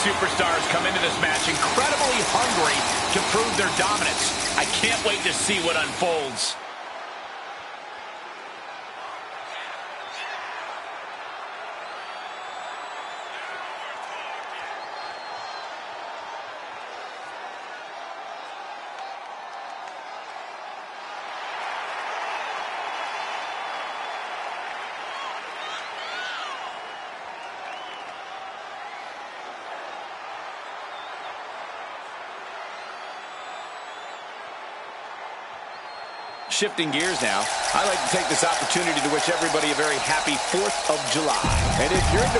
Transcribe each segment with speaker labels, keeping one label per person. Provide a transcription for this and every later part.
Speaker 1: superstars come into this match incredibly hungry to prove their dominance. I can't wait to see what unfolds.
Speaker 2: Shifting gears now, I'd like to take this opportunity to wish everybody a very happy 4th of July. And if you're into...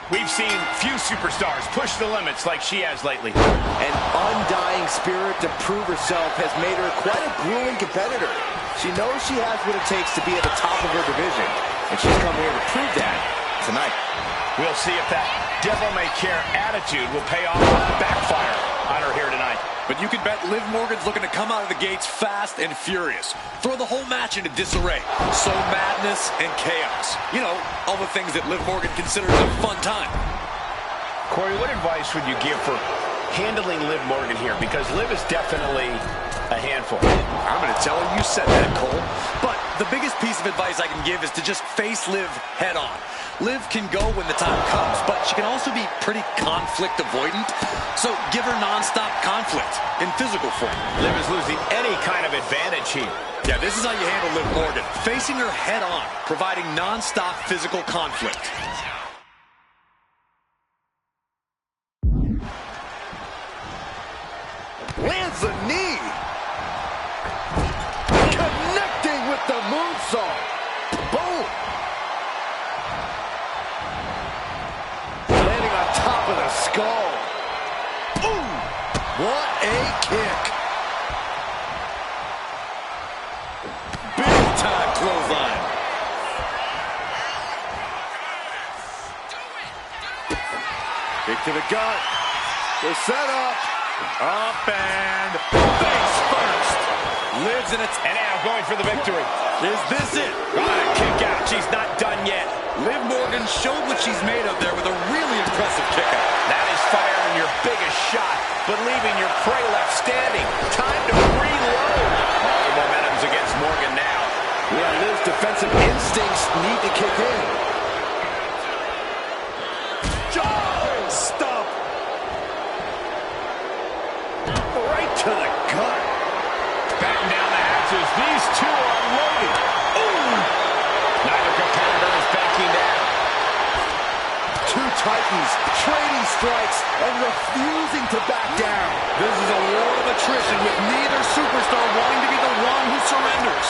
Speaker 1: We've seen few superstars push the limits like she has lately.
Speaker 3: An undying spirit to prove herself has made her quite a grueling competitor. She knows she has what it takes to be at the top of her division, and she's come here to prove that tonight.
Speaker 1: We'll see if that devil-may-care attitude will pay off or backfire on her here tonight.
Speaker 4: But you can bet Liv Morgan's looking to come out of the gates fast and furious. Throw the whole match into disarray. So madness and chaos. You know, all the things that Liv Morgan considers a fun time.
Speaker 1: Corey, what advice would you give for handling Liv Morgan here? Because Liv is definitely a handful.
Speaker 4: I'm going to tell her you said that, Cole. But the biggest piece of advice I can give is to just face Liv head on. Liv can go when the time comes, but she can also be pretty conflict avoidant. So give her nonstop conflict in physical form.
Speaker 1: Liv is losing any kind of advantage here.
Speaker 4: Yeah, this is how you handle Liv Morgan. Facing her head on, providing nonstop physical conflict.
Speaker 3: Lands a knee. Connecting with the moonsault. Boom. Landing on top of the skull. Ooh. What a kick. Big time clothesline. Kick to the gut. The setup.
Speaker 1: Up and face first.
Speaker 4: Liv's in it.
Speaker 1: And now going for the victory.
Speaker 4: Is this it?
Speaker 1: Got a kick out. She's not done yet.
Speaker 4: Liv Morgan showed what she's made of there with a really impressive kick out.
Speaker 1: That is firing your biggest shot, but leaving your prey left standing. Time to reload. All the momentum's against Morgan now.
Speaker 3: Yeah, Liv's defensive instincts need to kick in.
Speaker 4: Stop.
Speaker 3: Right to the gut.
Speaker 1: Batten down the hatches. These two are loaded. Ooh. Neither competitor is backing down.
Speaker 3: Two titans trading strikes and refusing to back down.
Speaker 4: This is a war of attrition with neither superstar wanting to be the one who surrenders.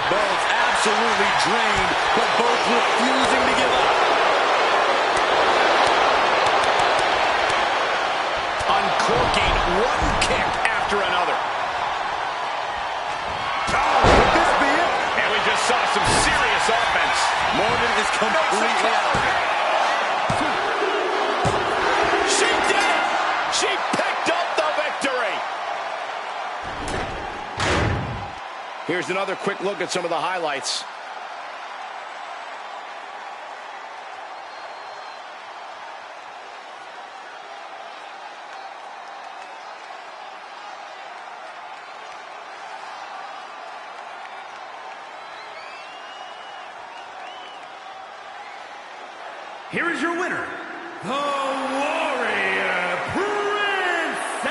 Speaker 4: Both absolutely drained, but both refusing to give up.
Speaker 1: Uncorking one kick after another.
Speaker 3: Oh, could this be it?
Speaker 1: And we just saw some serious offense.
Speaker 4: Morgan is completely out of it.
Speaker 1: She did it! She picked up the victory! Here's another quick look at some of the highlights.
Speaker 5: Here is your winner, the Warrior Princess.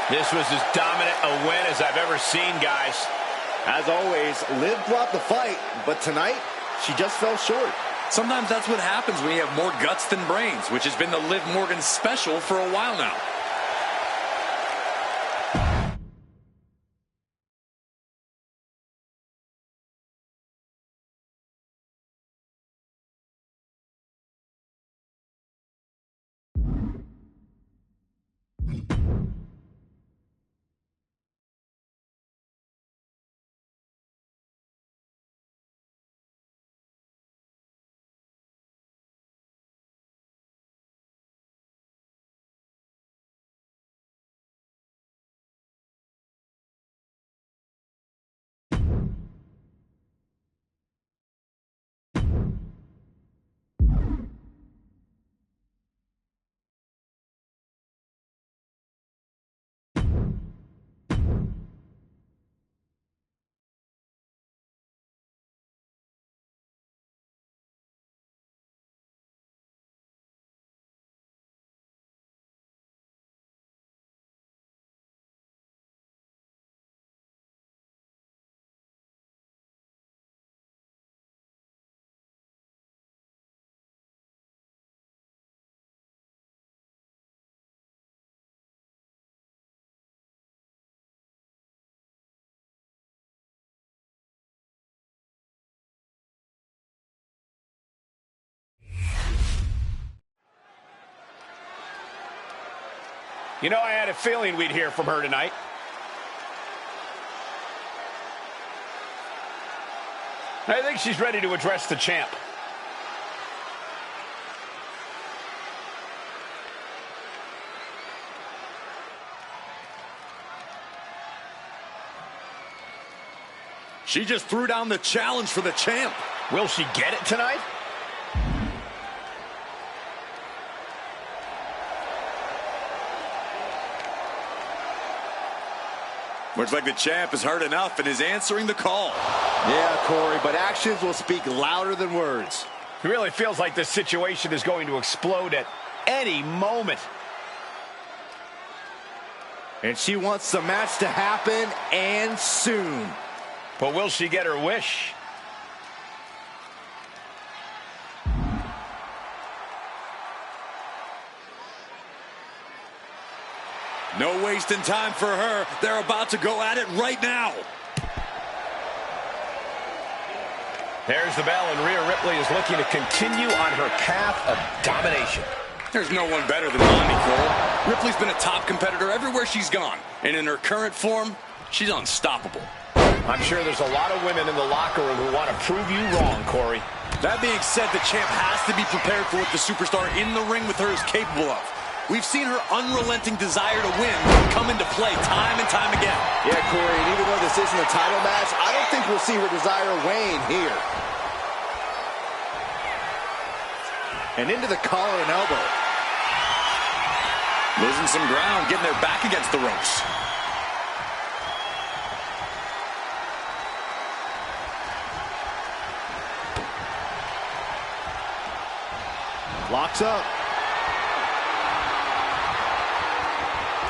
Speaker 1: This was as dominant a win as I've ever seen, guys.
Speaker 3: As always, Liv brought the fight, but tonight, she just fell short.
Speaker 4: Sometimes that's what happens when you have more guts than brains, which has been the Liv Morgan special for a while now.
Speaker 1: You know, I had a feeling we'd hear from her tonight. I think she's ready to address the champ.
Speaker 4: She just threw down the challenge for the champ.
Speaker 1: Will she get it tonight?
Speaker 4: Looks like the champ has heard enough and is answering the call.
Speaker 3: Yeah, Corey, but actions will speak louder than words.
Speaker 1: It really feels like this situation is going to explode at any moment.
Speaker 3: And she wants the match to happen, and soon.
Speaker 1: But will she get her wish?
Speaker 4: No wasting time for her. They're about to go at it right now.
Speaker 1: There's the bell, and Rhea Ripley is looking to continue on her path of domination.
Speaker 4: There's no one better than Mommy Cole. Ripley's been a top competitor everywhere she's gone. And in her current form, she's unstoppable.
Speaker 1: I'm sure there's a lot of women in the locker room who want to prove you wrong, Corey.
Speaker 4: That being said, the champ has to be prepared for what the superstar in the ring with her is capable of. We've seen her unrelenting desire to win come into play time and time again.
Speaker 3: Yeah, Corey, and even though this isn't a title match, I don't think we'll see her desire wane here. And into the collar and elbow.
Speaker 4: Losing some ground, getting their back against the ropes.
Speaker 3: Locks up.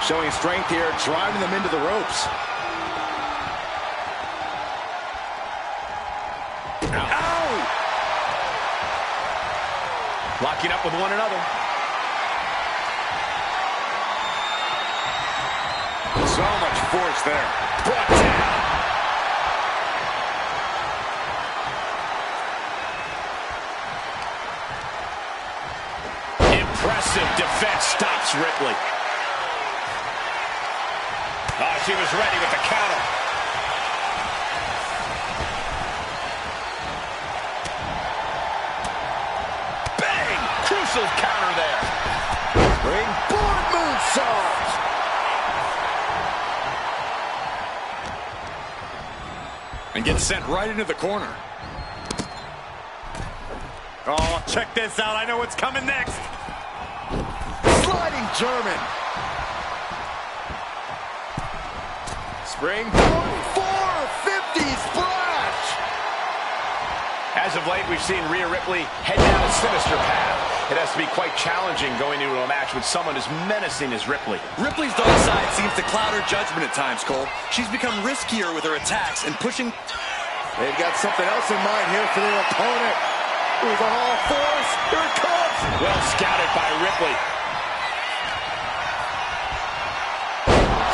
Speaker 3: Showing strength here, driving them into the ropes. Ow!
Speaker 1: Locking up with one another.
Speaker 4: So much force there.
Speaker 1: Brought down. Impressive defense stops Ripley. Oh, she was ready with the counter. Bang! Crucial counter there.
Speaker 3: Springboard moonsault.
Speaker 4: And gets sent right into the corner. Oh, check this out. I know what's coming next.
Speaker 3: Sliding German. Springboard 450 splash.
Speaker 1: As of late, we've seen Rhea Ripley head down a sinister path. It has to be quite challenging going into a match with someone as menacing as Ripley.
Speaker 4: Ripley's dark side seems to cloud her judgment at times, Cole. She's become riskier with her attacks and pushing.
Speaker 3: They've got something else in mind here for their opponent. With all force, here it comes.
Speaker 1: Well scouted by Ripley.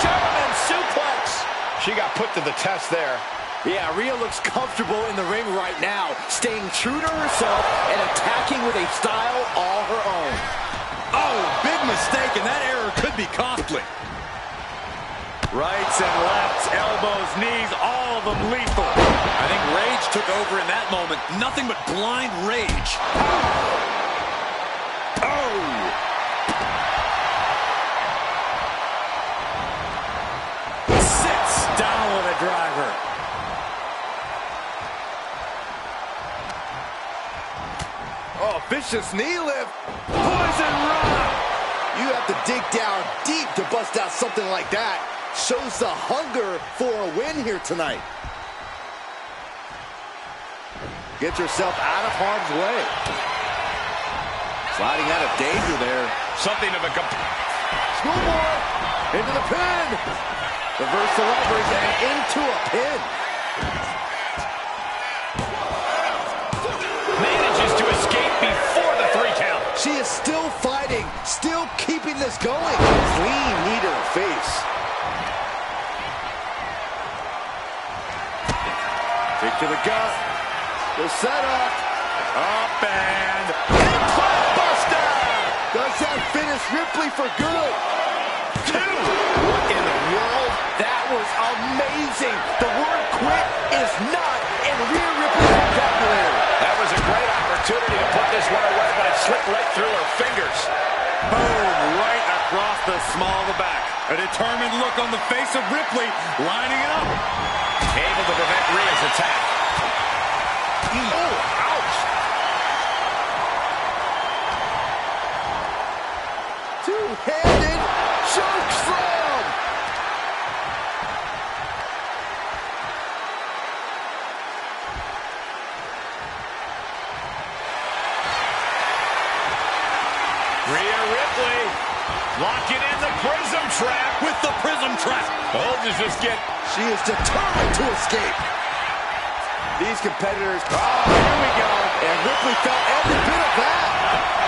Speaker 3: German suplex.
Speaker 1: She got put to the test there.
Speaker 3: Yeah, Rhea looks comfortable in the ring right now, staying true to herself and attacking with a style all her own.
Speaker 4: Oh, big mistake, and that error could be costly. Rights and lefts, elbows, knees, all of them lethal. I think rage took over in that moment. Nothing but blind rage. Oh! Sits down with a driver.
Speaker 3: Oh, vicious knee lift. Poison rock. You have to dig down deep to bust out something like that. Shows the hunger for a win here tonight. Gets herself out of harm's way. Sliding out of danger there.
Speaker 1: Something of a...
Speaker 3: Schoolboy into the pin. Reverse the leverage and into a pin.
Speaker 1: Manages to escape before the 3 count.
Speaker 3: She is still fighting, still keeping this going. Clean knee to the face. Kick to the gut. The setup.
Speaker 4: Up and...
Speaker 3: Implant buster. Does that finish Ripley for good?
Speaker 1: 2.
Speaker 3: What in the world? That was amazing. The word quit is not in Rhea Ripley's vocabulary.
Speaker 1: That was a great opportunity to put this one away, but it slipped right through her fingers.
Speaker 4: Boom, right across the small of the back. A determined look on the face of Ripley, lining it up.
Speaker 1: Able to prevent Rhea's attack. Oh, ouch.
Speaker 3: Two-handed choke slam.
Speaker 1: Rhea Ripley locking in the prism trap.
Speaker 4: With the prism trap.
Speaker 1: Holmes is just get.
Speaker 3: She is determined to escape. These competitors, oh, here we go. And Ripley felt every bit of that.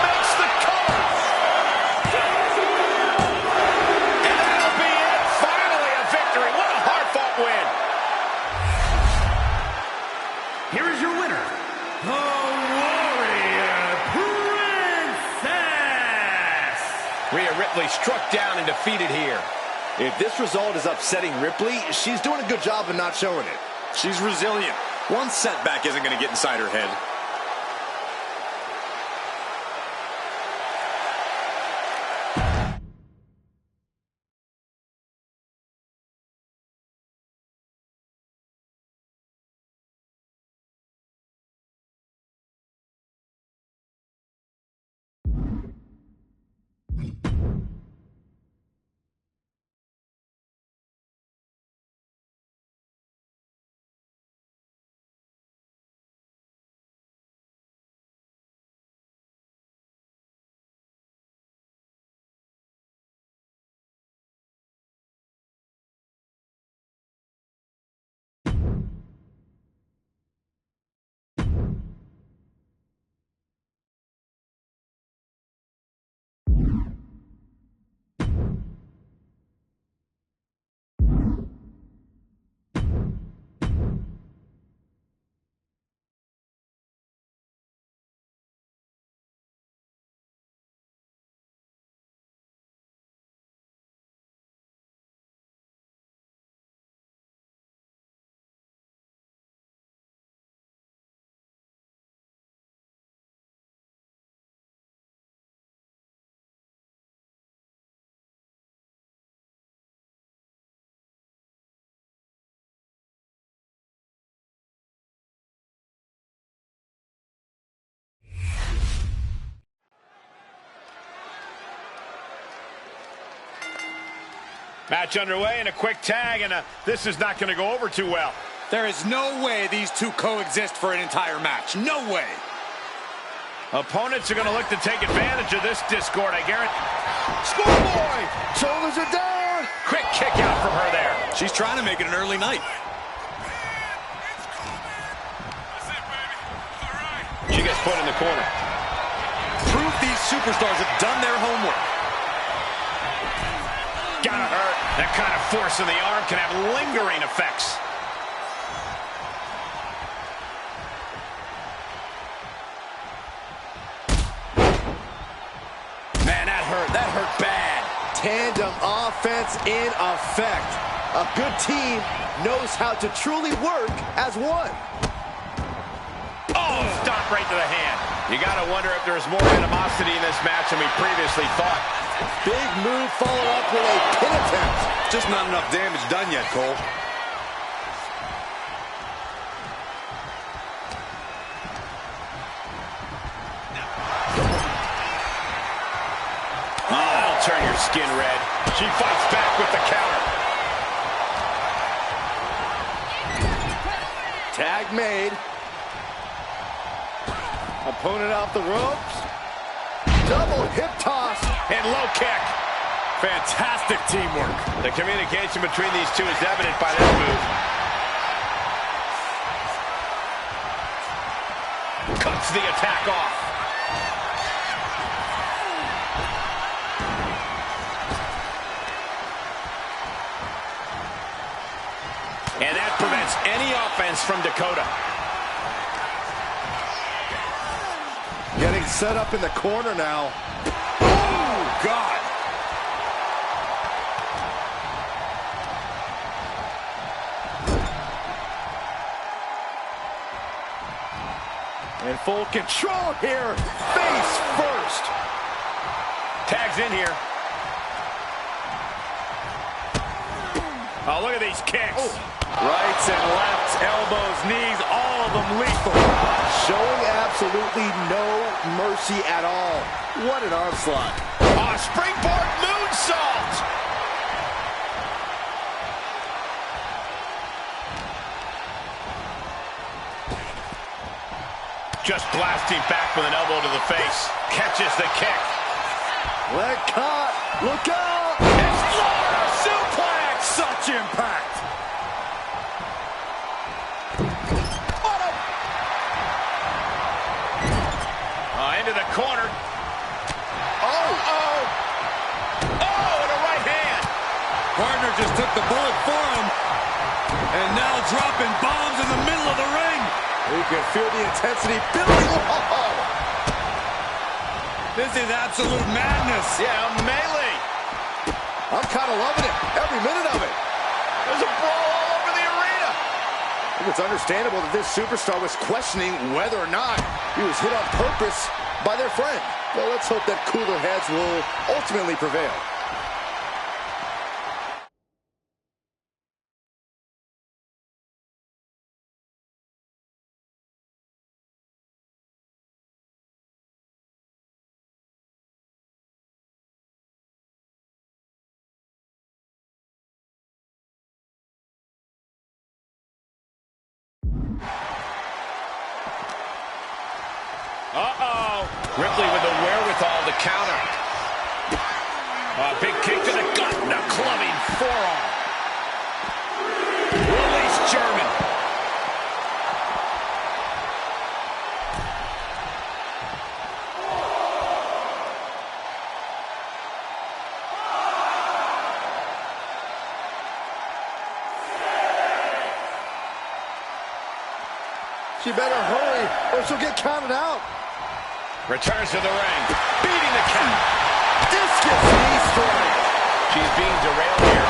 Speaker 1: Makes the cover. And that'll be it. Finally a victory. What a hard-fought win.
Speaker 5: Here is your winner, the Warrior Princess.
Speaker 1: Rhea Ripley struck down and defeated here.
Speaker 3: If this result is upsetting Ripley, she's doing a good job of not showing it.
Speaker 4: She's resilient. One setback isn't going to get inside her head.
Speaker 1: Match underway and a quick tag, and this is not going to go over too well.
Speaker 4: There is no way these two coexist for an entire match. No way.
Speaker 1: Opponents are going to look to take advantage of this discord, I guarantee.
Speaker 3: Schoolboy! Shoulders are down!
Speaker 1: Quick kick out from her there.
Speaker 4: She's trying to make it an early night.
Speaker 1: She gets put in the corner.
Speaker 4: Proof these superstars have done their homework.
Speaker 1: Gotta hurt. That kind of force in the arm can have lingering effects. Man, that hurt. That hurt bad.
Speaker 3: Tandem offense in effect. A good team knows how to truly work as one.
Speaker 1: Oh, stop right to the hand. You gotta wonder if there's more animosity in this match than we previously thought.
Speaker 3: Big move followed up with a pin attempt.
Speaker 4: Just not enough damage done yet, Cole.
Speaker 1: Oh, that'll turn your skin red. She fights back with the counter.
Speaker 3: Tag made. Opponent off the ropes. Double hip toss.
Speaker 1: And low kick.
Speaker 4: Fantastic teamwork.
Speaker 1: The communication between these two is evident by that move. Cuts the attack off. And that prevents any offense from Dakota.
Speaker 3: Getting set up in the corner now.
Speaker 4: Oh, God.
Speaker 3: In full control here. Face first.
Speaker 1: Tags in here. Oh, look at these kicks.
Speaker 3: Oh.
Speaker 4: Rights and lefts, elbows, knees, all of them lethal.
Speaker 3: Showing absolutely no mercy at all. What an onslaught.
Speaker 1: Oh, springboard moonsault. Just blasting back with an elbow to the face. Catches the kick.
Speaker 3: Leg caught. Look out.
Speaker 1: Explorer suplex.
Speaker 3: Such impact.
Speaker 1: Into the corner. Oh, and a right hand.
Speaker 4: Partner just took the bullet for him. And now dropping bombs in the middle of the ring.
Speaker 3: You can feel the intensity building. Oh.
Speaker 4: This is absolute madness.
Speaker 1: Yeah, melee.
Speaker 3: I'm kind of loving it. Every minute of it.
Speaker 1: There's a brawl all over the arena.
Speaker 3: I think it's understandable that this superstar was questioning whether or not he was hit on purpose by their friend. Well, let's hope that cooler heads will ultimately prevail.
Speaker 1: Ripley with the wherewithal to counter. A big kick to the gut and a clubbing forearm. Release German.
Speaker 3: She better hurry or she'll get counted out.
Speaker 1: Returns to the ring. Beating the count.
Speaker 3: Discus knee strike.
Speaker 1: She's being derailed here.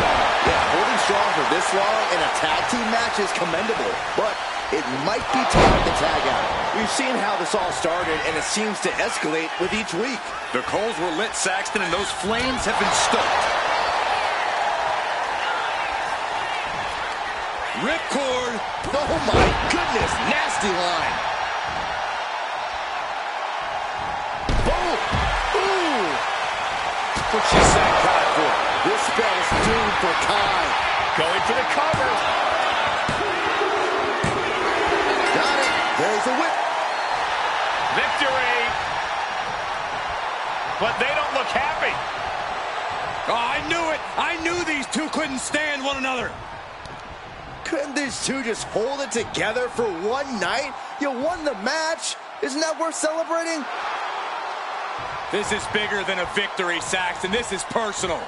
Speaker 3: Yeah, holding strong for this long in a tag team match is commendable, but it might be time to tag out. We've seen how this all started, and it seems to escalate with each week.
Speaker 4: The coals were lit, Saxton, and those flames have been stoked. Ripcord.
Speaker 3: Oh my goodness, nasty line. Boom. Ooh.
Speaker 1: What she said, Kai for.
Speaker 3: This spell is doomed for Kai.
Speaker 1: Going for the cover.
Speaker 3: Got it. There's a whip.
Speaker 1: Victory. But they don't look happy.
Speaker 4: Oh, I knew it. I knew these two couldn't stand one another.
Speaker 3: Couldn't these two just hold it together for one night? You won the match. Isn't that worth celebrating?
Speaker 4: This is bigger than a victory, Saxton. This is personal.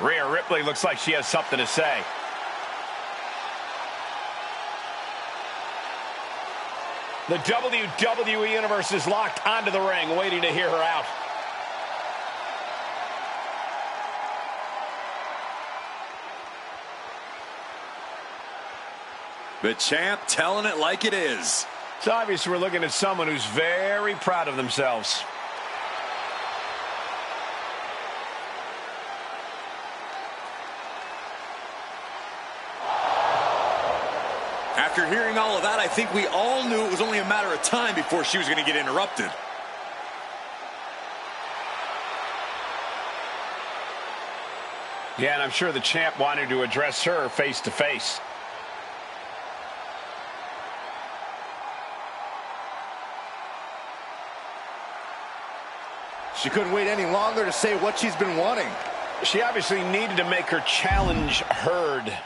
Speaker 1: Rhea Ripley looks like she has something to say. The WWE Universe is locked onto the ring, waiting to hear her out.
Speaker 4: The champ telling it like it is.
Speaker 1: It's obvious we're looking at someone who's very proud of themselves.
Speaker 4: After hearing all of that, I think we all knew it was only a matter of time before she was going to get interrupted.
Speaker 1: Yeah, and I'm sure the champ wanted to address her face to face.
Speaker 3: She couldn't wait any longer to say what she's been wanting.
Speaker 1: She obviously needed to make her challenge heard.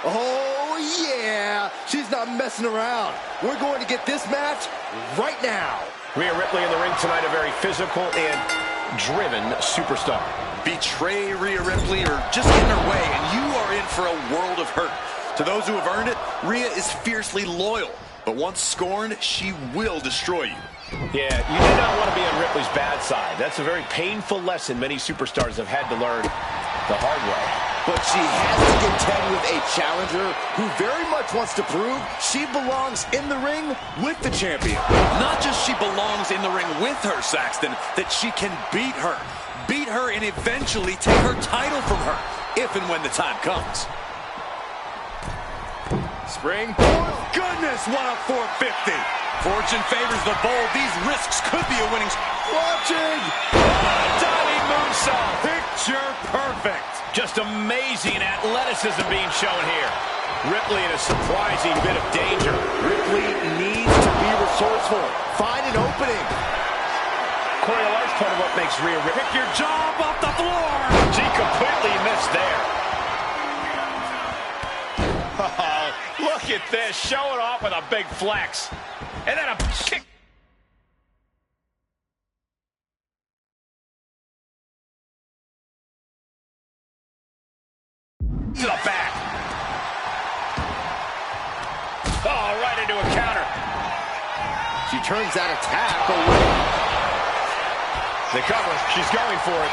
Speaker 3: Oh, yeah. She's not messing around. We're going to get this match right now.
Speaker 1: Rhea Ripley in the ring tonight, a very physical and driven superstar.
Speaker 4: Betray Rhea Ripley or just get in her way, and you are in for a world of hurt. To those who have earned it, Rhea is fiercely loyal. But once scorned, she will destroy you.
Speaker 1: Yeah, you do not want to be on Ripley's bad side. That's a very painful lesson many superstars have had to learn the hard way.
Speaker 3: But she has to contend with a challenger who very much wants to prove she belongs in the ring with the champion.
Speaker 4: Not just she belongs in the ring with her, Saxton, that she can beat her. Beat her and eventually take her title from her, if and when the time comes.
Speaker 3: Springboard.
Speaker 4: Goodness, what a 450. Fortune favors the bold. These risks could be a winning.
Speaker 3: Watching.
Speaker 1: Diving moonsault.
Speaker 4: Picture perfect.
Speaker 1: Just amazing athleticism being shown here. Ripley in a surprising bit of danger.
Speaker 3: Ripley needs to be resourceful. Find an opening.
Speaker 1: Corey, a large part of what makes Rhea Ripley.
Speaker 4: Pick your job off the floor.
Speaker 1: She completely missed there. Oh, look at this. Showing off with a big flex. And then a kick. To the back. Oh, right into a counter.
Speaker 3: She turns that attack away.
Speaker 1: The cover. She's going for it.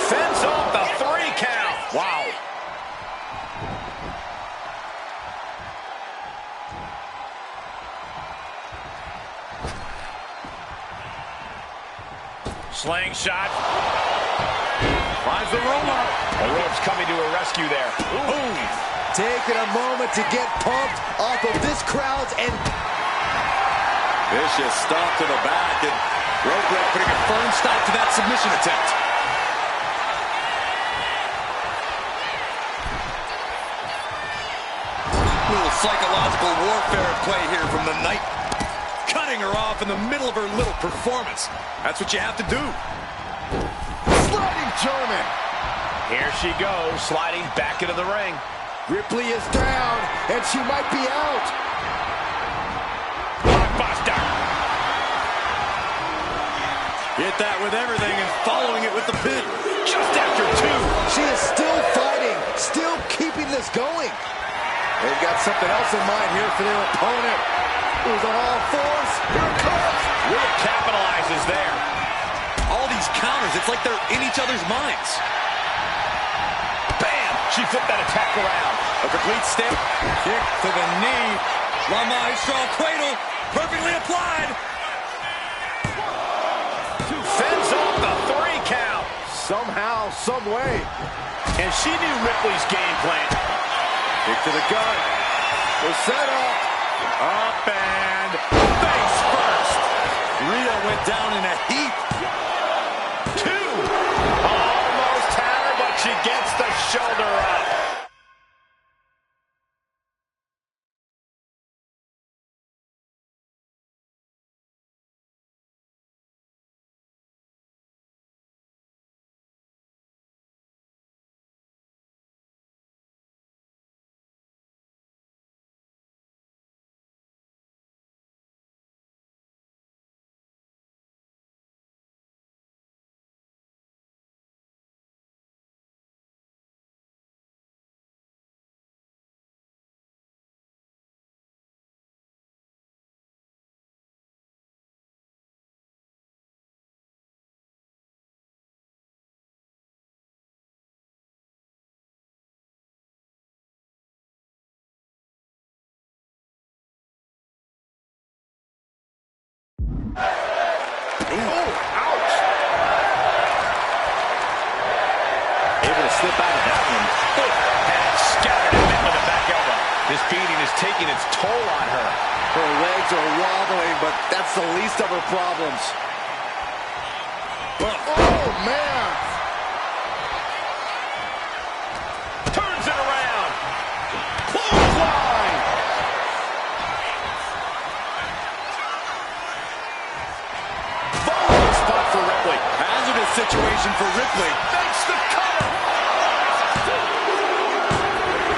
Speaker 1: Fends off the 3 count. Wow. Slingshot.
Speaker 4: Finds the roll-up.
Speaker 1: The rope's coming to her rescue there.
Speaker 3: Boom. Taking a moment to get pumped off of this crowd's and
Speaker 4: Vicious stop to the back, and rope break putting a firm stop to that submission attempt. A little psychological warfare at play here from the Knight. Cutting her off in the middle of her little performance. That's what you have to do.
Speaker 3: sliding German.
Speaker 1: Here she goes, sliding back into the ring.
Speaker 3: Ripley is down, and she might be out.
Speaker 1: Blockbuster.
Speaker 4: Hit that with everything and following it with the pin.
Speaker 1: Just after 2.
Speaker 3: She is still fighting, still keeping this going. They've got something else in mind here for their opponent. Who's on all fours. Here it comes.
Speaker 1: Rhea capitalizes there.
Speaker 4: All these counters, it's like they're in each other's minds.
Speaker 1: Bam! She flipped that attack around.
Speaker 4: A complete step. Kick to the knee. La Maestro cradle. Perfectly applied.
Speaker 1: Fends off the 3 count.
Speaker 3: Somehow, some way.
Speaker 1: And she knew Ripley's game plan.
Speaker 3: Kick to the gut. The setup.
Speaker 4: Up and face first. Rhea went down in a heap.
Speaker 1: 2. Almost had her, but she gets the shoulder up.
Speaker 2: slip out of that one.
Speaker 1: And scattered him in with a back elbow. This beating is taking its toll on her.
Speaker 3: Her legs are wobbling, but that's the least of her problems. Oh, man!
Speaker 1: Turns it around. Clothesline. Vulnerable spot for Ripley.
Speaker 4: Hazardous situation for Ripley.
Speaker 1: Makes the cover.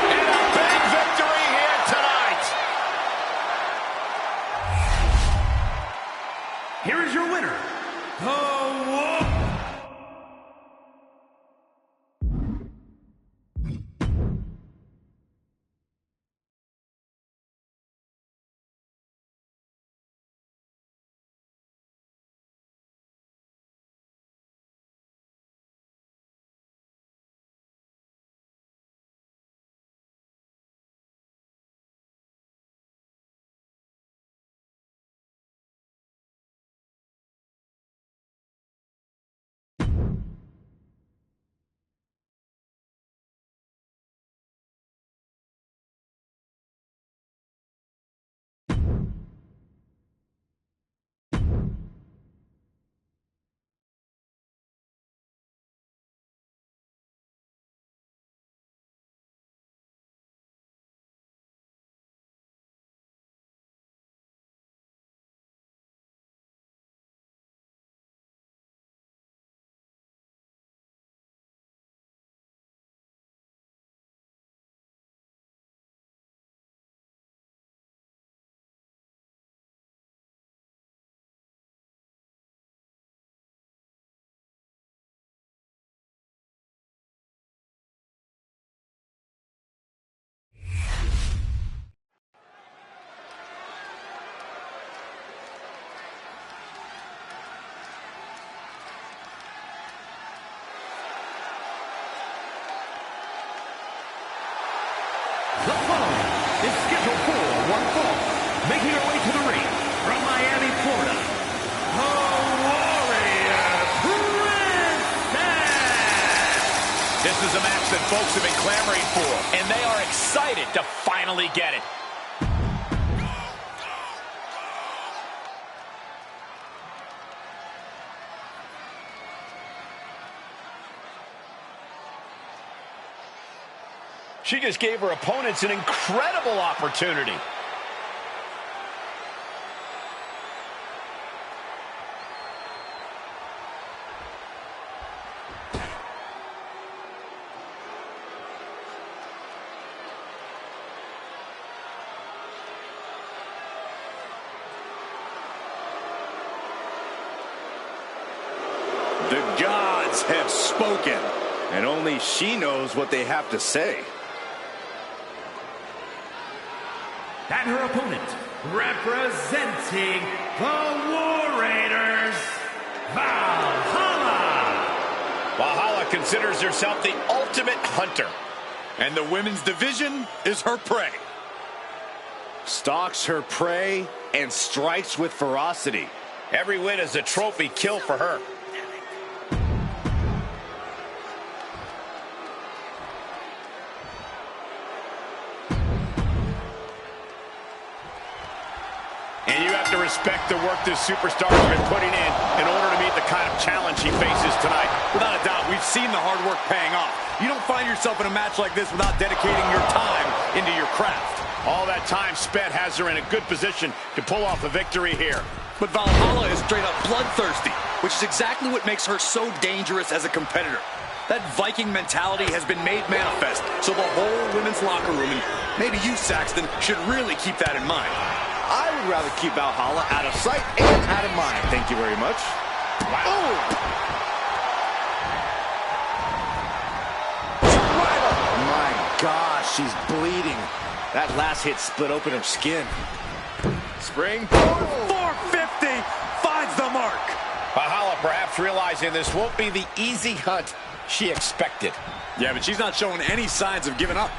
Speaker 1: And a big victory here tonight.
Speaker 5: Here is your winner, The following is scheduled for one fall. Making her way to the ring from Miami, Florida, the Warrior Princess.
Speaker 1: This is a match that folks have been clamoring for, and they are excited to finally get it. She just gave her opponents an incredible opportunity.
Speaker 3: The gods have spoken, and only she knows what they have to say.
Speaker 5: And her opponent, representing the War Raiders, Valhalla.
Speaker 1: Valhalla considers herself the ultimate hunter.
Speaker 4: And the women's division is her prey.
Speaker 3: Stalks her prey and strikes with ferocity.
Speaker 1: Every win is a trophy kill for her. And you have to respect the work this superstar has been putting in order to meet the kind of challenge she faces tonight.
Speaker 4: Without a doubt, we've seen the hard work paying off. You don't find yourself in a match like this without dedicating your time into your craft.
Speaker 1: All that time spent has her in a good position to pull off a victory here.
Speaker 4: But Valhalla is straight up bloodthirsty, which is exactly what makes her so dangerous as a competitor. That Viking mentality has been made manifest, so the whole women's locker room, and maybe you, Saxton, should really keep that in mind.
Speaker 3: I would rather keep Valhalla out of sight and out of mind. Thank you very much. Wow. Oh. My gosh, she's bleeding. That last hit split open her skin. Spring.
Speaker 4: 450 finds the mark.
Speaker 1: Valhalla perhaps realizing this won't be the easy hunt she expected.
Speaker 4: Yeah, but she's not showing any signs of giving up.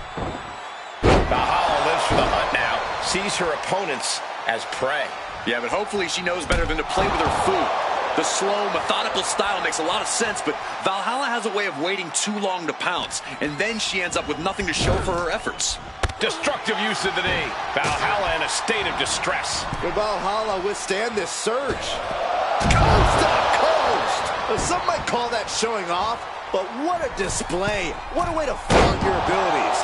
Speaker 1: Valhalla lives for the hunt now, sees her opponents as prey.
Speaker 4: Yeah, but hopefully she knows better than to play with her food. The slow, methodical style makes a lot of sense, but Valhalla has a way of waiting too long to pounce, and then she ends up with nothing to show for her efforts.
Speaker 1: Destructive use of the knee. Valhalla in a state of distress.
Speaker 3: Will Valhalla withstand this surge? Coast to coast! Some might call that showing off, but what a display. What a way to flaunt your abilities.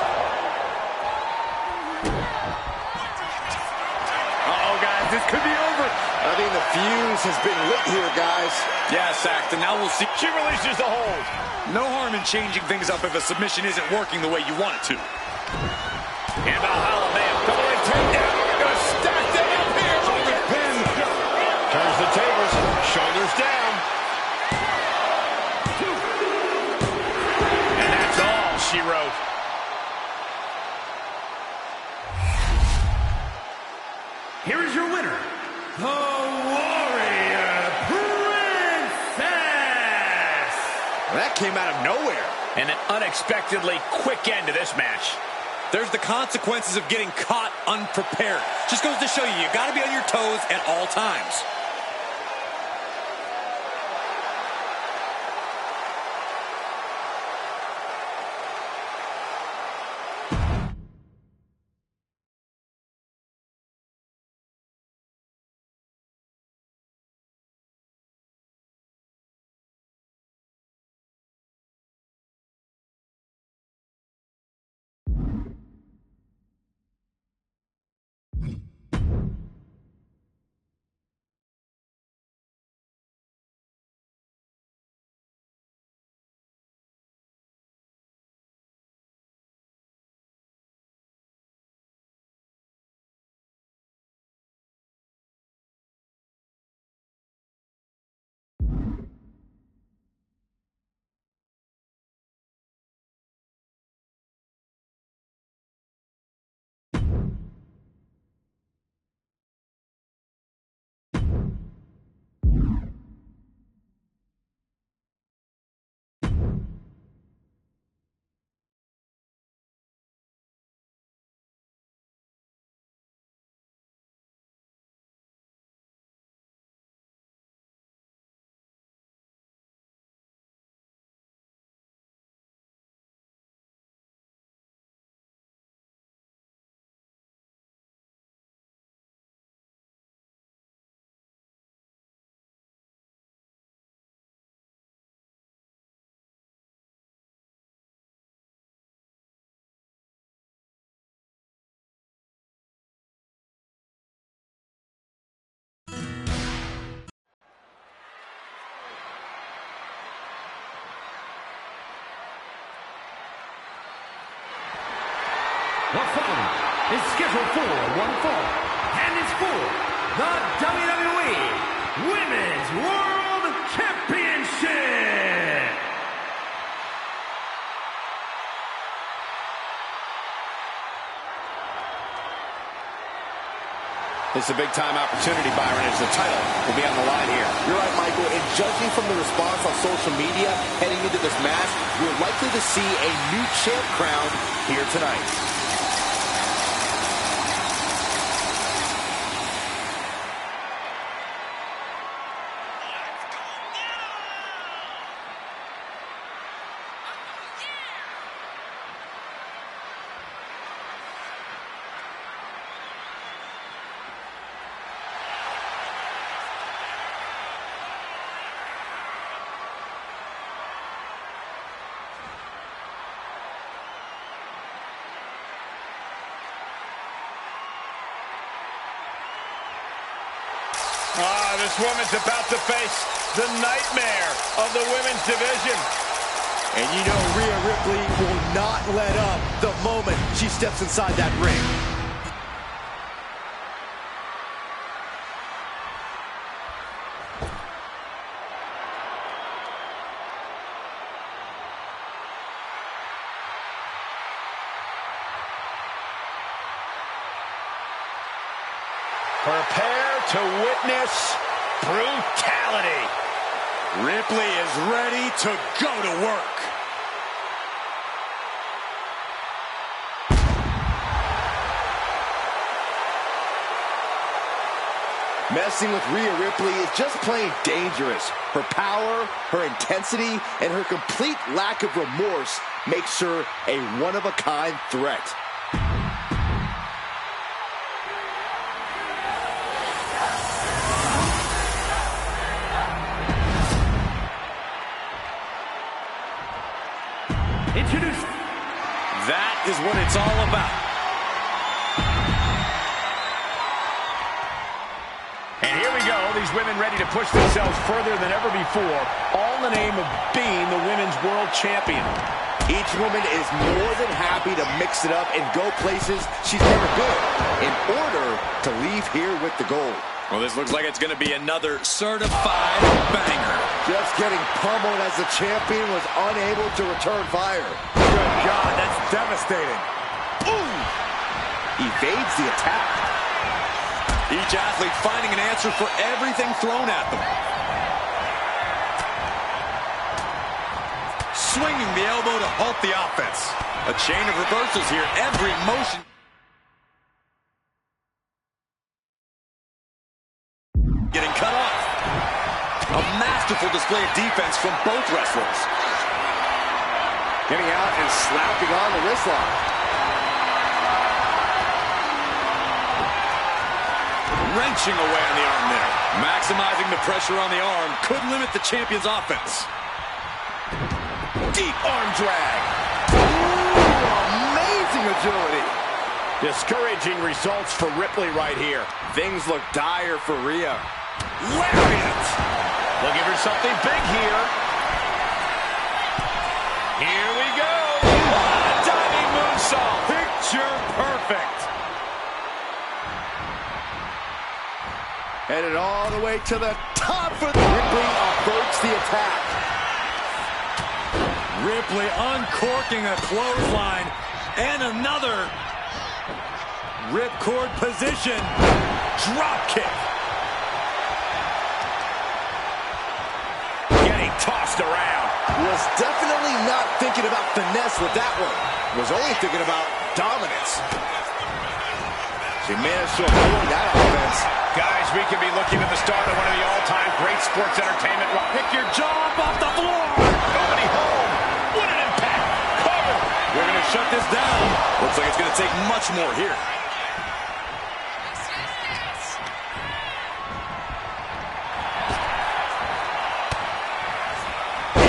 Speaker 4: Uh-oh, guys, this could be over.
Speaker 3: I think the fuse has been lit here, guys.
Speaker 4: Yeah, Saxton, now we'll see.
Speaker 1: She releases the hold.
Speaker 4: No harm in changing things up if a submission isn't working the way you want it to.
Speaker 1: And Valhalla may have double leg takedown. Gonna stack them up here. Shoulder pin. Turns the tables. Shoulders down. And that's all she wrote.
Speaker 5: Here is your winner, the Warrior Princess!
Speaker 3: That came out of nowhere.
Speaker 1: And an unexpectedly quick end to this match.
Speaker 4: There's the consequences of getting caught unprepared. Just goes to show you got to be on your toes at all times.
Speaker 5: The following is scheduled for one fall and is for the WWE Women's World Championship.
Speaker 2: It's a big-time opportunity, Byron, as the title will be on the line here.
Speaker 3: You're right, Michael, and judging from the response on social media heading into this match, we're likely to see a new champ crowned here tonight.
Speaker 1: This woman's about to face the nightmare of the women's division.
Speaker 3: And you know Rhea Ripley will not let up the moment she steps inside that ring.
Speaker 1: Prepare to witness brutality.
Speaker 4: Ripley is ready to go to work.
Speaker 3: Messing with Rhea Ripley is just plain dangerous. Her power, her intensity, and her complete lack of remorse makes her a one-of-a-kind threat.
Speaker 5: Introduce.
Speaker 4: That is what it's all about.
Speaker 1: And here we go, these women ready to push themselves further than ever before, all in the name of being the Women's World Champion.
Speaker 3: Each woman is more than happy to mix it up and go places she's never been in order to leave here with the gold.
Speaker 4: Well, this looks like it's going to be another certified banger.
Speaker 3: Just getting pummeled as the champion was unable to return fire.
Speaker 2: Good God, that's devastating.
Speaker 3: Ooh! Evades the attack.
Speaker 4: Each athlete finding an answer for everything thrown at them. Swinging the elbow to halt the offense. A chain of reversals here, every motion. Getting cut off. A masterful display of defense from both wrestlers.
Speaker 3: Getting out and slapping on the wrist lock.
Speaker 4: Wrenching away on the arm there. Maximizing the pressure on the arm could limit the champion's offense.
Speaker 3: Deep arm drag. Ooh, amazing agility.
Speaker 1: Discouraging results for Ripley right here.
Speaker 3: Things look dire for Rhea.
Speaker 1: Lariat! Looking for something big here. Here we go. Diving moonsault.
Speaker 2: Picture perfect.
Speaker 3: Headed all the way to the top for the Ripley averts the attack.
Speaker 4: Ripley uncorking a clothesline and another ripcord position. Drop kick.
Speaker 1: Getting tossed around.
Speaker 3: Was definitely not thinking about finesse with that one. Was only thinking about dominance. She managed to avoid that offense.
Speaker 1: Guys, we could be looking at the start of one of the all-time great sports entertainment.
Speaker 4: Pick your jaw up off the floor.
Speaker 1: Nobody home. What an impact. Cover.
Speaker 4: We're going to shut this down. Looks like it's going to take much more here.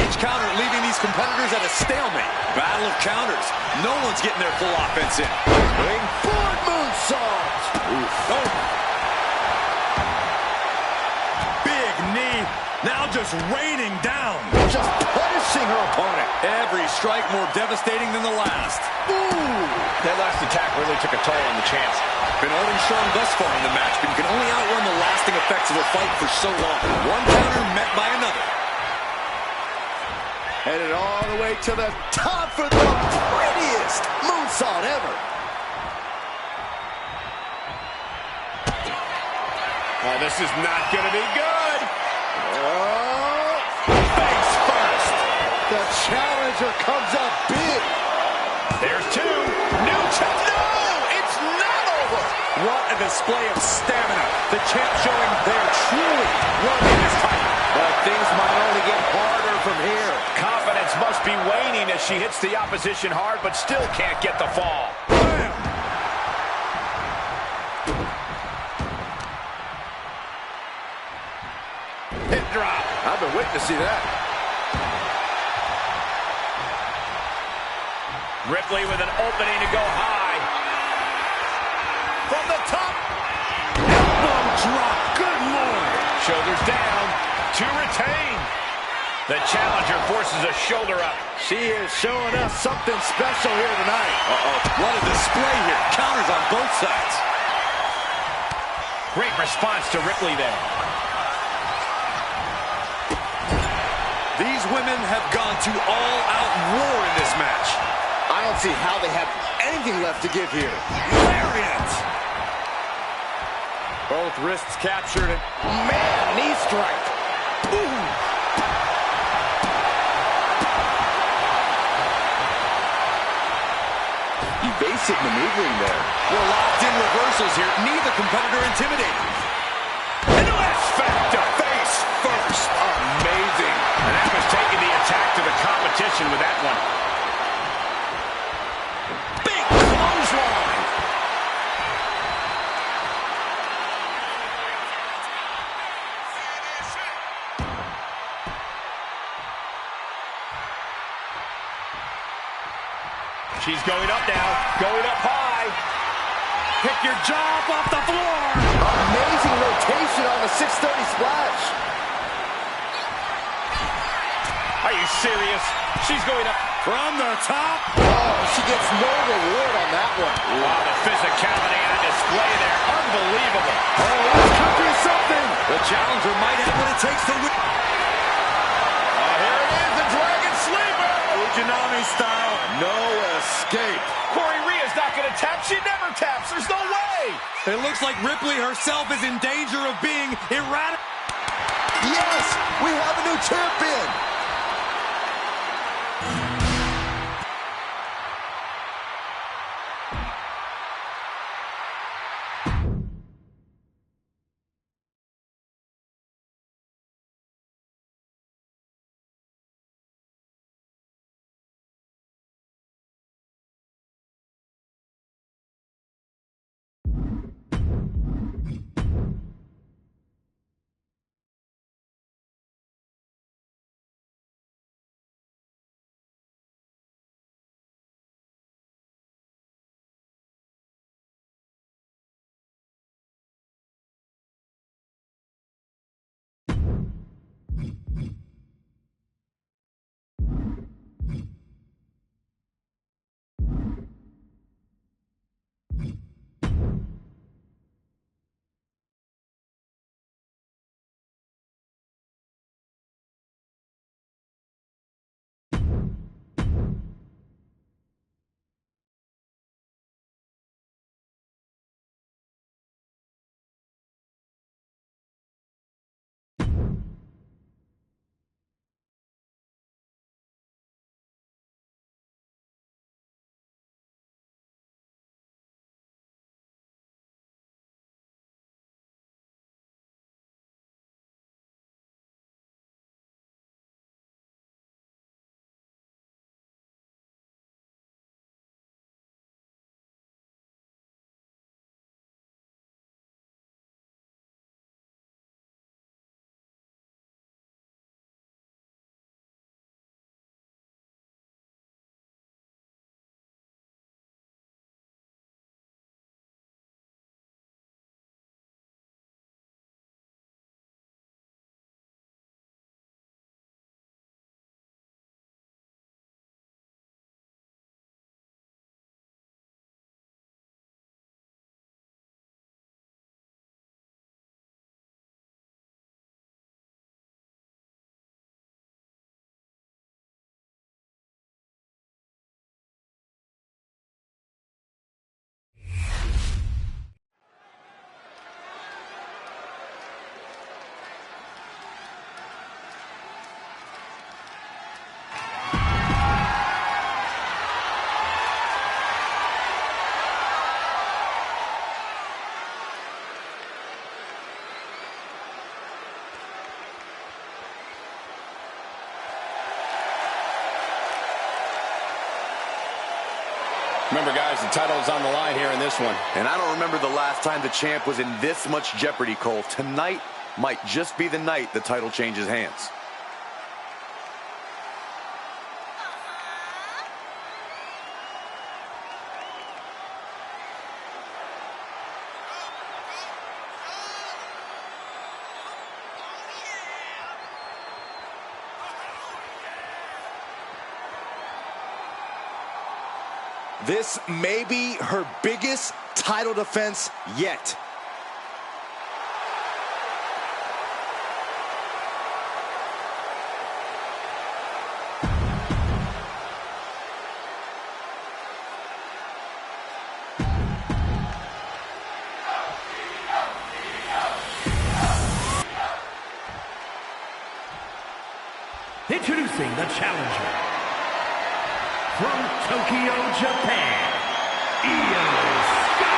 Speaker 4: Each counter leaving these competitors at a stalemate. Battle of counters. No one's getting their full offense in.
Speaker 3: Board moonsault.
Speaker 4: Oh. Big knee. Now just raining down.
Speaker 3: Just punishing her opponent.
Speaker 4: Every strike more devastating than the last.
Speaker 3: Ooh.
Speaker 1: That last attack really took a toll on the champs.
Speaker 4: Been holding strong thus far in the match, but you can only outrun the lasting effects of a fight for so long. One counter met by another.
Speaker 3: Headed all the way to the top for the prettiest moonsault ever.
Speaker 1: Oh, this is not going to be good.
Speaker 3: Oh.
Speaker 1: Face first.
Speaker 3: The challenger comes up big.
Speaker 1: There's two. New champ. No, it's not over.
Speaker 4: What a display of stamina. The champ showing they're truly running this title.
Speaker 3: But things might only get harder from here.
Speaker 1: Confidence must be waning as she hits the opposition hard, but still can't get the fall.
Speaker 4: Bam!
Speaker 1: Hip drop.
Speaker 3: I've been waiting to see that.
Speaker 1: Ripley with an opening to go high. From the top.
Speaker 4: Elbow drop. Good Lord.
Speaker 1: Shoulders down to retain. The challenger forces a shoulder up.
Speaker 3: She is showing us something special here tonight.
Speaker 4: Uh-oh. What a display here. Counters on both sides.
Speaker 1: Great response to Ripley there.
Speaker 4: These women have gone to all-out war in this match.
Speaker 3: I don't see how they have anything left to give here.
Speaker 4: Lariat!
Speaker 3: Both wrists captured. Man, knee strike. Ooh. Evasive maneuvering there.
Speaker 4: We're locked in reversals here. Neither competitor intimidated. And
Speaker 2: trifecta. Face first. Amazing.
Speaker 1: And that was taking the attack to the competition with that one.
Speaker 2: Big clothesline.
Speaker 1: She's going up now, going up high.
Speaker 4: Pick your jaw up off the floor.
Speaker 3: Amazing rotation on the 630 splash.
Speaker 1: Are you serious? She's going up
Speaker 4: From the top.
Speaker 3: Oh, she gets no reward on that one.
Speaker 1: Wow, the physicality on display there. Unbelievable.
Speaker 3: Oh, this could be something.
Speaker 4: The challenger might have what it takes to win.
Speaker 1: Here it is, the Dragon Sleeper.
Speaker 3: Fujinami style, no escape.
Speaker 1: Corey Rhea's not going to tap. She never taps. There's no way.
Speaker 4: It looks like Ripley herself is in danger of being erratic.
Speaker 3: Yes, we have a new champion.
Speaker 2: Remember, guys, the title is on the line here in this one.
Speaker 6: And I don't remember the last time the champ was in this much jeopardy, Cole. Tonight might just be the night the title changes hands.
Speaker 3: This may be her biggest title defense yet.
Speaker 5: Introducing the challenger from Tokyo, Japan, Io Sky.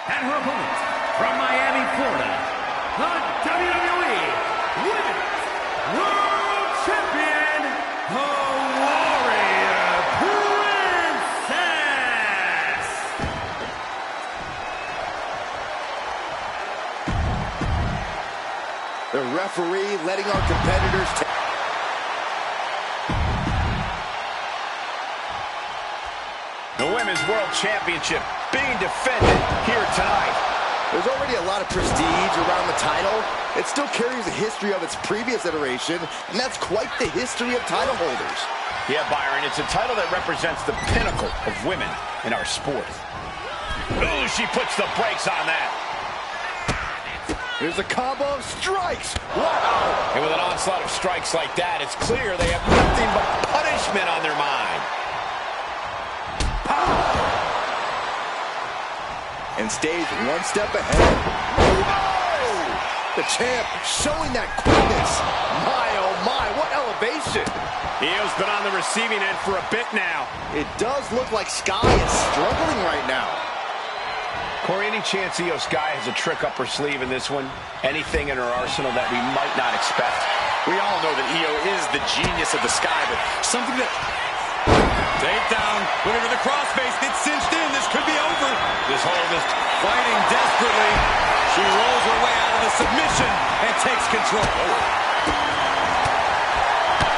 Speaker 5: And her opponent, from Miami, Florida, the WWE Women's World Champion, the Warrior Princess!
Speaker 3: The referee letting our competitors take.
Speaker 1: The Women's World Championship being defended here tonight.
Speaker 3: There's already a lot of prestige around the title. It still carries a history of its previous iteration, and that's quite the history of title holders.
Speaker 1: Yeah, Byron, it's a title that represents the pinnacle of women in our sport. Ooh, she puts the brakes on that.
Speaker 3: Here's a combo of strikes. Wow!
Speaker 1: And with an onslaught of strikes like that, it's clear they have nothing but punishment on their mind.
Speaker 3: And stays one step ahead. Whoa! The champ showing that quickness. My, oh my, what elevation.
Speaker 1: Io's been on the receiving end for a bit now.
Speaker 3: It does look like Sky is struggling right now.
Speaker 1: Corey, any chance Io Sky has a trick up her sleeve in this one? Anything in her arsenal that we might not expect?
Speaker 4: We all know that Io is the genius of the Sky, but something that... Takedown, looking for the crossface, gets cinched in, this could be over.
Speaker 1: This hold is
Speaker 4: Fighting desperately, she rolls her way out of the submission and takes control.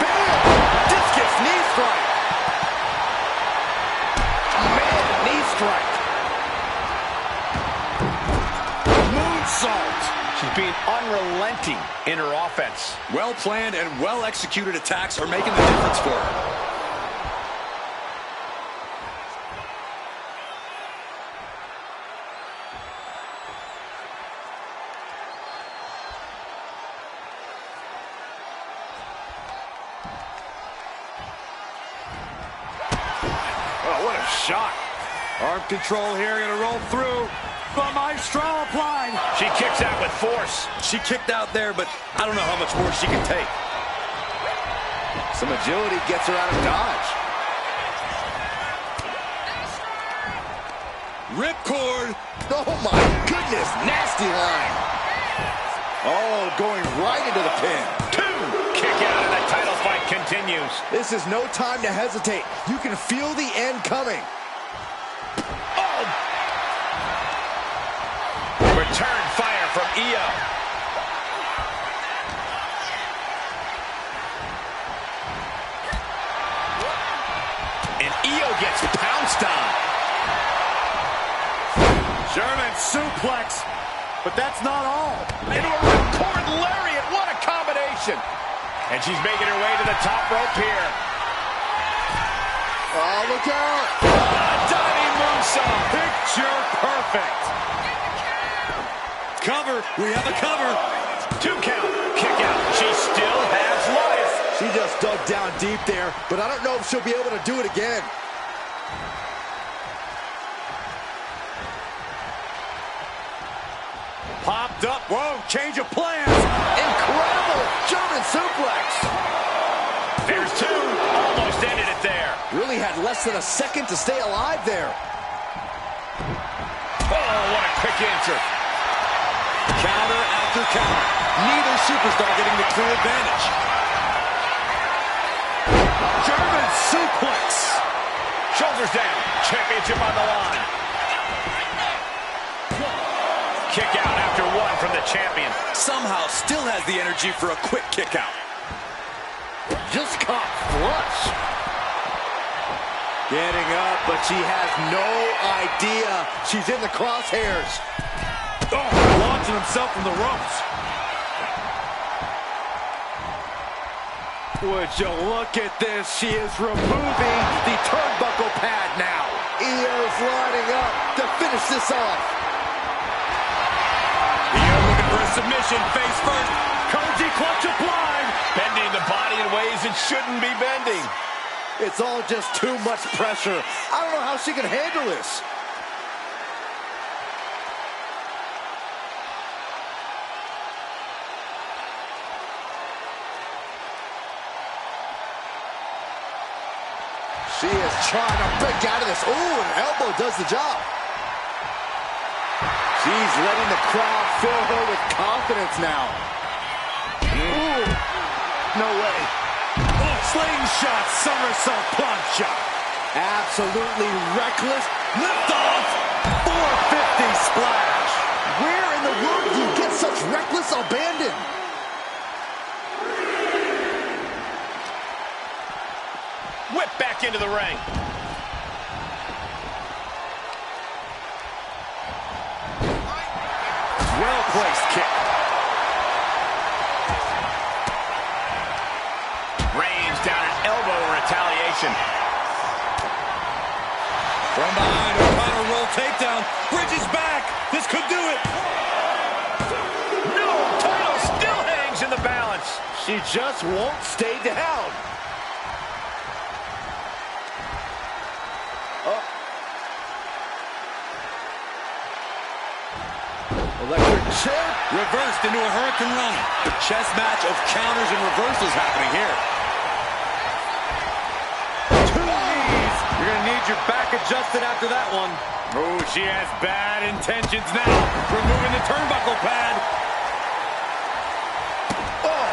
Speaker 3: Bam! Discus knee strike. Man, knee strike. Moonsault.
Speaker 1: She's being unrelenting in her offense.
Speaker 4: Well-planned and well-executed attacks are making the difference for her.
Speaker 3: Oh, what a shot.
Speaker 4: Arm control here, gonna roll through. The Maestro applied.
Speaker 1: She kicks out with force.
Speaker 4: She kicked out there, but I don't know how much more she can take.
Speaker 3: Some agility gets her out of dodge.
Speaker 4: Ripcord.
Speaker 3: Oh my goodness, nasty line. Oh, going right into the pin.
Speaker 1: Kick out and the title fight continues.
Speaker 3: This is no time to hesitate. You can feel the end coming.
Speaker 1: Oh! Return fire from Io. And Io gets pounced on.
Speaker 4: German suplex, but that's not all.
Speaker 1: Into a ripcord lariat. What a combination. And she's making her way to the top rope here.
Speaker 3: Oh, look out.
Speaker 1: A diving moonsault.
Speaker 4: Picture perfect. Cover. We have a cover.
Speaker 1: 2 count. Kick out. She still has life.
Speaker 3: She just dug down deep there, but I don't know if she'll be able to do it again.
Speaker 4: Popped up. Whoa, change of plans.
Speaker 3: Incredible German suplex.
Speaker 1: There's 2. Almost ended it there.
Speaker 3: Really had less than a second to stay alive there.
Speaker 1: Oh, what a quick answer.
Speaker 4: Counter after counter. Neither superstar getting the clear advantage. German suplex.
Speaker 1: Shoulders down. Championship on the line. Kick out after 1 from the champion.
Speaker 4: Somehow still has the energy for a quick kick out.
Speaker 3: Just caught flush. Getting up, but she has no idea she's in the crosshairs.
Speaker 4: Oh, launching himself from the ropes.
Speaker 3: Would you look at this? She is removing the turnbuckle pad now. Io's lining up to finish this off.
Speaker 4: Io looking for a submission, face first. Koji clutch applied.
Speaker 1: Bending the body in ways it shouldn't be bending.
Speaker 3: It's all just too much pressure. I don't know how she can handle this. She is trying to break out of this. Ooh, an elbow does the job. She's letting the crowd fill her with confidence now. Ooh, no way.
Speaker 4: Oh, slingshot, somersault plancha.
Speaker 3: Absolutely reckless.
Speaker 4: Lift off, 450 splash.
Speaker 3: Where in the world do you get such reckless abandon?
Speaker 1: Whip back into the ring.
Speaker 4: Well-placed kick.
Speaker 1: Rains down an elbow in retaliation.
Speaker 4: From behind, a counter roll takedown. Bridges back. This could do it.
Speaker 1: No, title still hangs in the balance.
Speaker 3: She just won't stay down. Electric chair.
Speaker 4: Reversed into a hurricane run. A chess match of counters and reversals happening here. Two knees. You're going to need your back adjusted after that one. Oh, she has bad intentions now. Removing the turnbuckle pad.
Speaker 1: Oh.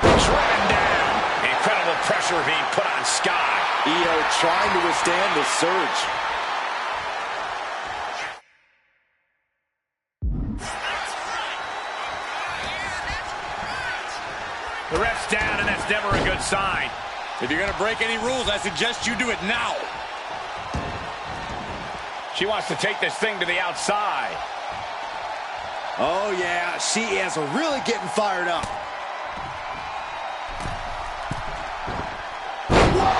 Speaker 1: Driven down. Incredible pressure being put on Sky.
Speaker 3: Io trying to withstand the surge.
Speaker 1: The ref's down, and that's never a good sign.
Speaker 4: If you're going to break any rules, I suggest you do it now.
Speaker 1: She wants to take this thing to the outside.
Speaker 3: Oh, yeah, she is really getting fired up. Whoa!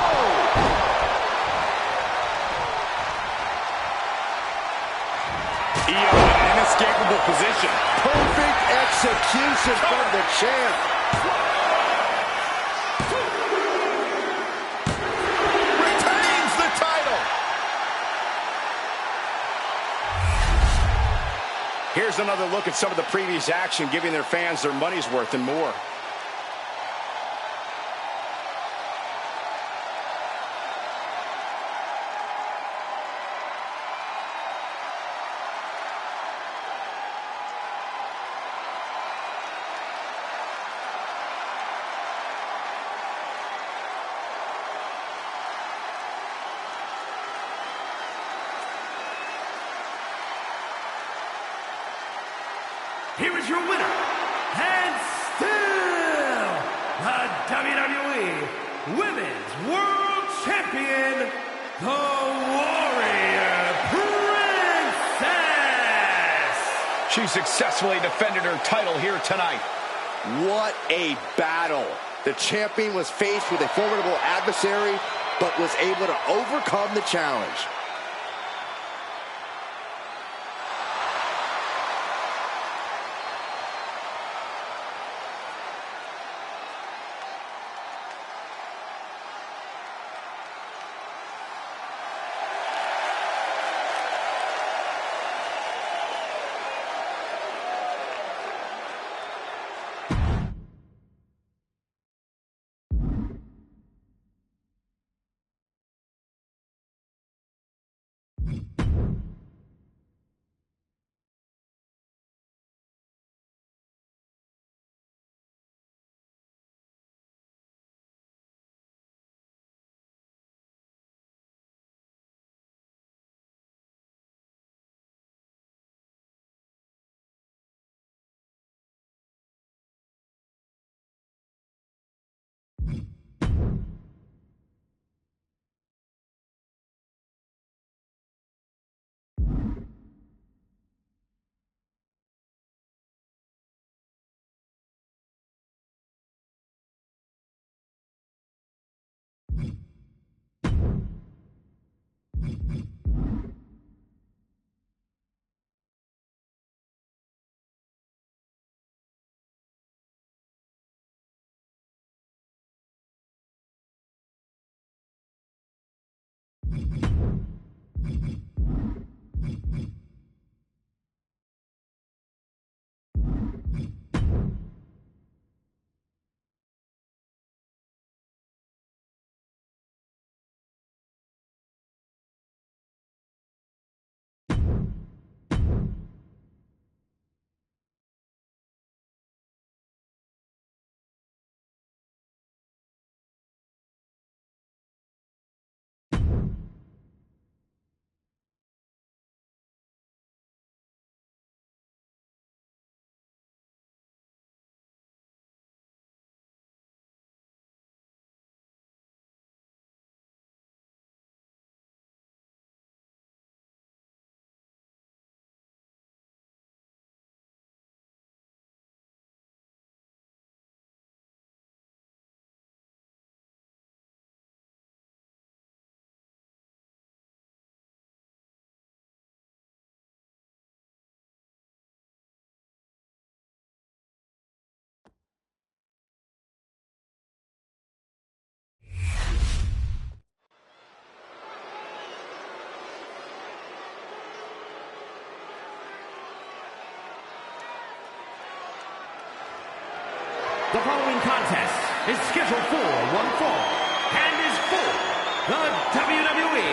Speaker 4: Io in an inescapable position.
Speaker 3: Perfect execution from the champ.
Speaker 1: Retains the title.
Speaker 2: Here's another look at some of the previous action, giving their fans their money's worth and more.
Speaker 5: Here is your winner, and still the WWE Women's World Champion, the Warrior Princess.
Speaker 1: She successfully defended her title here tonight.
Speaker 3: What a battle. The champion was faced with a formidable adversary, but was able to overcome the challenge.
Speaker 5: The following contest is scheduled for one fall and is for the WWE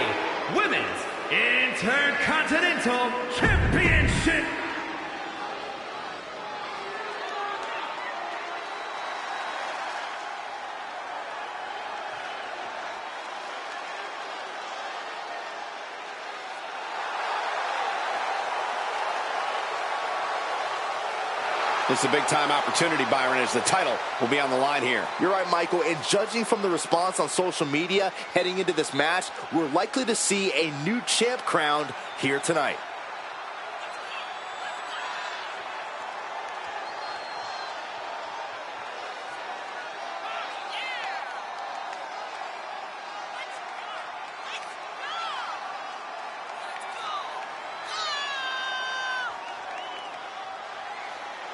Speaker 5: Women's Intercontinental Championship.
Speaker 2: This is a big-time opportunity, Byron, as the title will be on the line here.
Speaker 3: You're right, Michael, and judging from the response on social media heading into this match, we're likely to see a new champ crowned here tonight.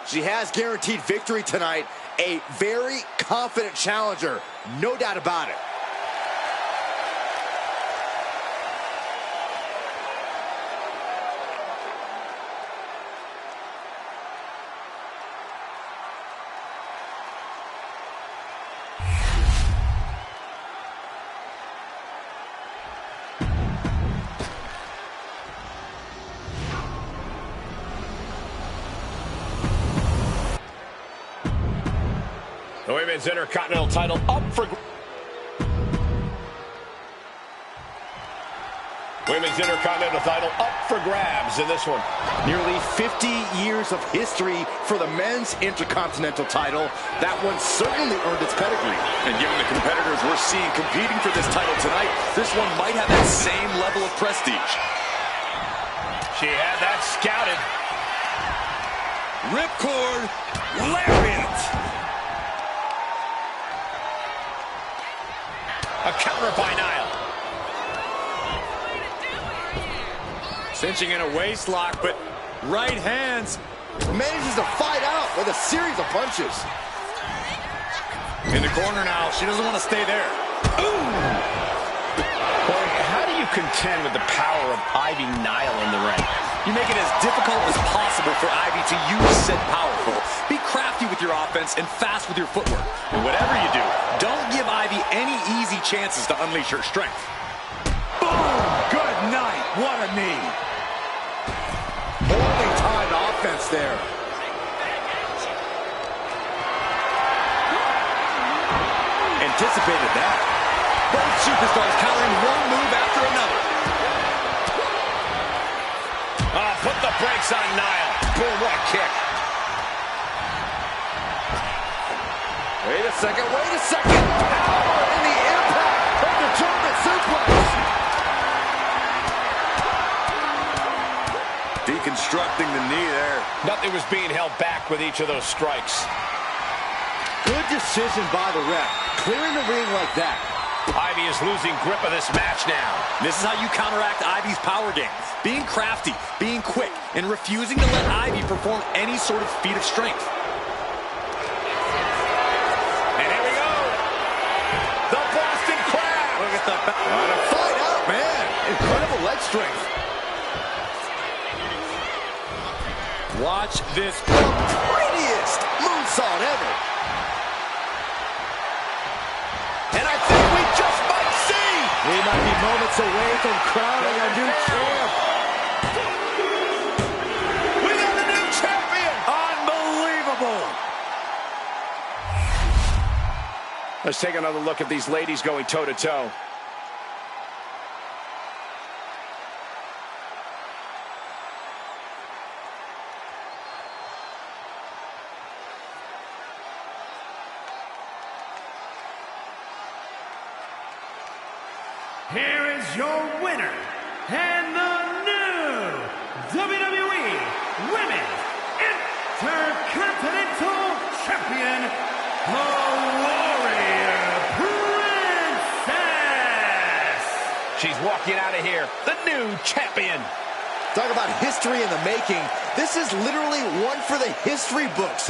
Speaker 3: She has guaranteed victory tonight. A very confident challenger, no doubt about it.
Speaker 1: The Women's Intercontinental title up for... Women's Intercontinental title up for grabs in this one.
Speaker 3: Nearly 50 years of history for the men's Intercontinental title. That one certainly earned its pedigree.
Speaker 4: And given the competitors we're seeing competing for this title tonight, this one might have that same level of prestige.
Speaker 1: She had that scouted.
Speaker 4: Ripcord, lariat.
Speaker 1: A counter by Nile.
Speaker 4: Cinching in a waist lock, but right hands.
Speaker 3: Manages to fight out with a series of punches.
Speaker 4: In the corner now. She doesn't want to stay there.
Speaker 1: Ooh! Boy, how do you contend with the power of Ivy Nile in the ring?
Speaker 4: You make it as difficult as possible for Ivy to use said powerful. Be crafty with your offense and fast with your footwork. And whatever you do, don't give Ivy any easy chances to unleash her strength. Boom! Good night. What a knee.
Speaker 3: Holy timed offense there. Anticipated that.
Speaker 4: Both superstars countering one move after another.
Speaker 1: Put the brakes on Nile. Boom, what a kick.
Speaker 3: Wait a second, wait a second. Power in the impact of the German suplex.
Speaker 6: Deconstructing the knee there.
Speaker 1: Nothing was being held back with each of those strikes.
Speaker 3: Good decision by the ref. Clearing the ring like that.
Speaker 1: Ivy is losing grip of this match now.
Speaker 4: This is how you counteract Ivy's power game. Being crafty, being quick, and refusing to let Ivy perform any sort of feat of strength.
Speaker 1: And here we go. The Boston Crab.
Speaker 4: Look at the...
Speaker 3: What a fight out, man. Incredible leg strength.
Speaker 4: Watch this.
Speaker 3: The prettiest moonsault ever. And I think we just might see. We might be moments away from crowning a new champ.
Speaker 1: We got the new champion.
Speaker 4: Unbelievable.
Speaker 1: Let's take another look at these ladies going toe-to-toe.
Speaker 5: Here is your winner and the new WWE Women's Intercontinental Champion, the Warrior Princess.
Speaker 1: She's walking out of here, the new champion.
Speaker 3: Talk about history in the making. This is literally one for the history books.